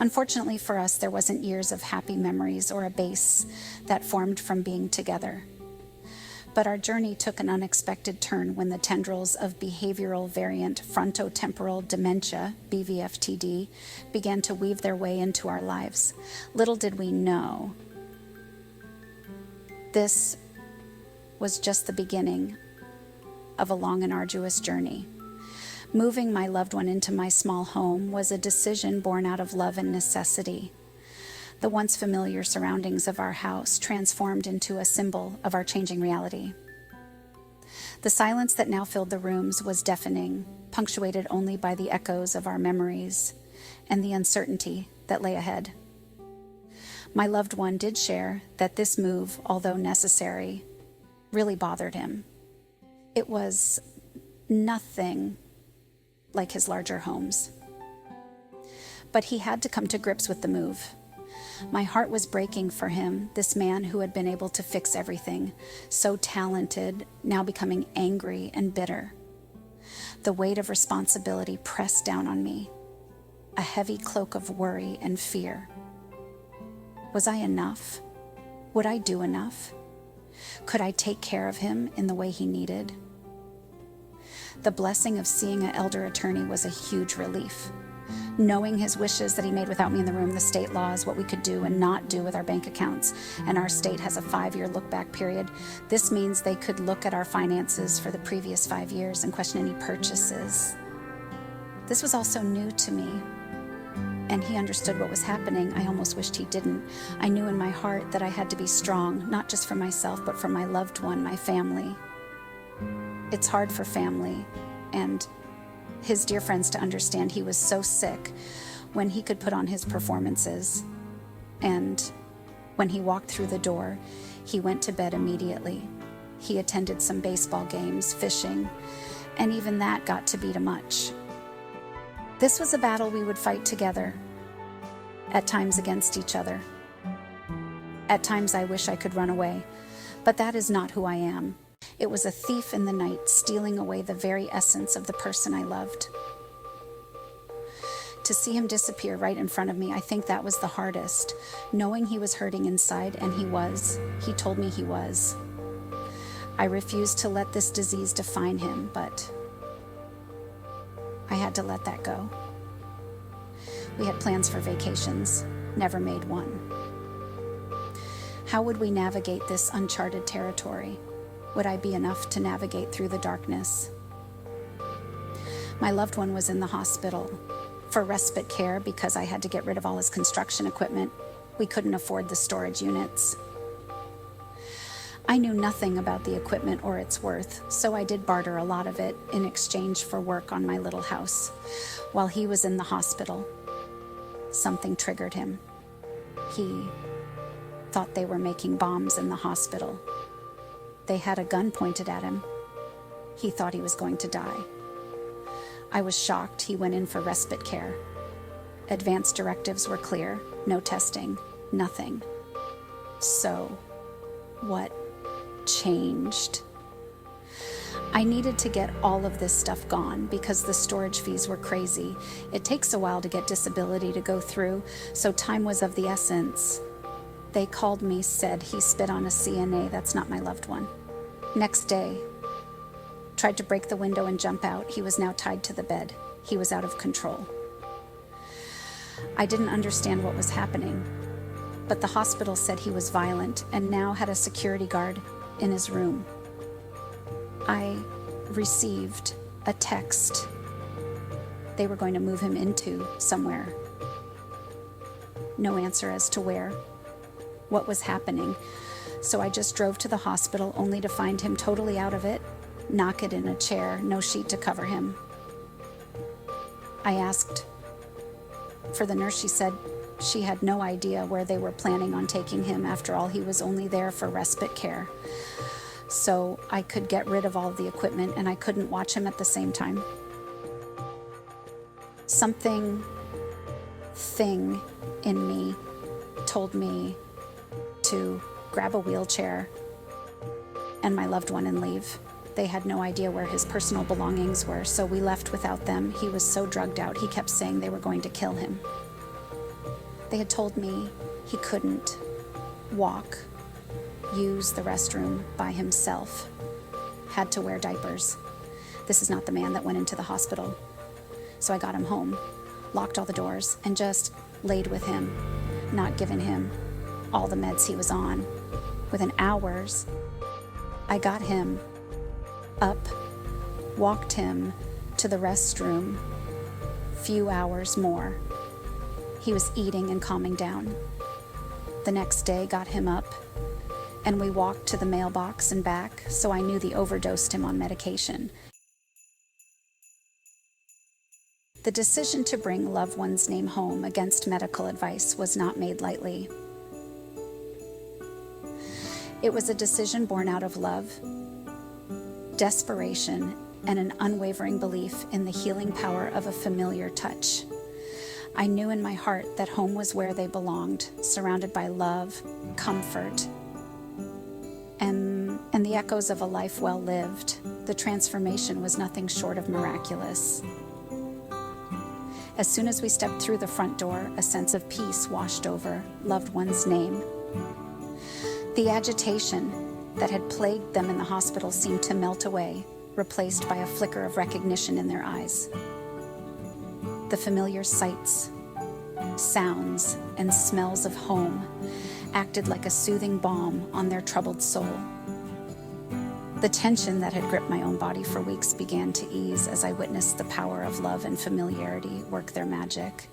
Unfortunately for us, there wasn't years of happy memories or a base that formed from being together. But our journey took an unexpected turn when the tendrils of behavioral variant frontotemporal dementia, BVFTD, began to weave their way into our lives. Little did we know, this was just the beginning of a long and arduous journey. Moving my loved one into my small home was a decision born out of love and necessity. The once familiar surroundings of our house transformed into a symbol of our changing reality. The silence that now filled the rooms was deafening, punctuated only by the echoes of our memories and the uncertainty that lay ahead. My loved one did share that this move, although necessary, really bothered him. It was nothing like his larger homes. But he had to come to grips with the move. My heart was breaking for him, this man who had been able to fix everything, so talented, now becoming angry and bitter. The weight of responsibility pressed down on me, a heavy cloak of worry and fear. Was I enough? Would I do enough? Could I take care of him in the way he needed? The blessing of seeing an elder attorney was a huge relief. Knowing his wishes that he made without me in the room, the state laws, what we could do and not do with our bank accounts, and our state has a 5-year look-back period. This means they could look at our finances for the previous 5 years and question any purchases. This was also new to me, and he understood what was happening. I almost wished he didn't. I knew in my heart that I had to be strong, not just for myself, but for my loved one, my family. It's hard for family and his dear friends to understand he was so sick when he could put on his performances. And when he walked through the door, he went to bed immediately. He attended some baseball games, fishing, and even that got to be too much. This was a battle we would fight together, at times against each other. At times I wish I could run away, but that is not who I am. It was a thief in the night, stealing away the very essence of the person I loved. To see him disappear right in front of me, I think that was the hardest. Knowing he was hurting inside, and he was. He told me he was. I refused to let this disease define him, but I had to let that go. We had plans for vacations, never made one. How would we navigate this uncharted territory? Would I be enough to navigate through the darkness? My loved one was in the hospital for respite care because I had to get rid of all his construction equipment. We couldn't afford the storage units. I knew nothing about the equipment or its worth, so I did barter a lot of it in exchange for work on my little house. While he was in the hospital, something triggered him. He thought they were making bombs in the hospital. They had a gun pointed at him. He thought he was going to die. I was shocked. He went in for respite care. Advance directives were clear. No testing, nothing. So, what changed? I needed to get all of this stuff gone because the storage fees were crazy. It takes a while to get disability to go through, so time was of the essence. They called me, said he spit on a CNA. That's not my loved one. Next day, tried to break the window and jump out. He was now tied to the bed. He was out of control. I didn't understand what was happening, but the hospital said he was violent and now had a security guard in his room. I received a text. They were going to move him into somewhere. No answer as to where. What was happening. So I just drove to the hospital only to find him totally out of it, knackered in a chair, no sheet to cover him. I asked for the nurse. She said she had no idea where they were planning on taking him. After all, he was only there for respite care. So I could get rid of all of the equipment and I couldn't watch him at the same time. Something in me told me to grab a wheelchair and my loved one and leave. They had no idea where his personal belongings were, so we left without them. He was so drugged out, he kept saying they were going to kill him. They had told me he couldn't walk, use the restroom by himself, had to wear diapers. This is not the man that went into the hospital. So I got him home, locked all the doors, and just laid with him, not giving him all the meds he was on. Within hours, I got him up, walked him to the restroom. Few hours more, he was eating and calming down. The next day, got him up, and we walked to the mailbox and back, so I knew they overdosed him on medication. The decision to bring loved one's name home against medical advice was not made lightly. It was a decision born out of love, desperation, and an unwavering belief in the healing power of a familiar touch. I knew in my heart that home was where they belonged, surrounded by love, comfort, and the echoes of a life well lived. The transformation was nothing short of miraculous. As soon as we stepped through the front door, a sense of peace washed over loved one's name. The agitation that had plagued them in the hospital seemed to melt away, replaced by a flicker of recognition in their eyes. The familiar sights, sounds, and smells of home acted like a soothing balm on their troubled soul. The tension that had gripped my own body for weeks began to ease as I witnessed the power of love and familiarity work their magic.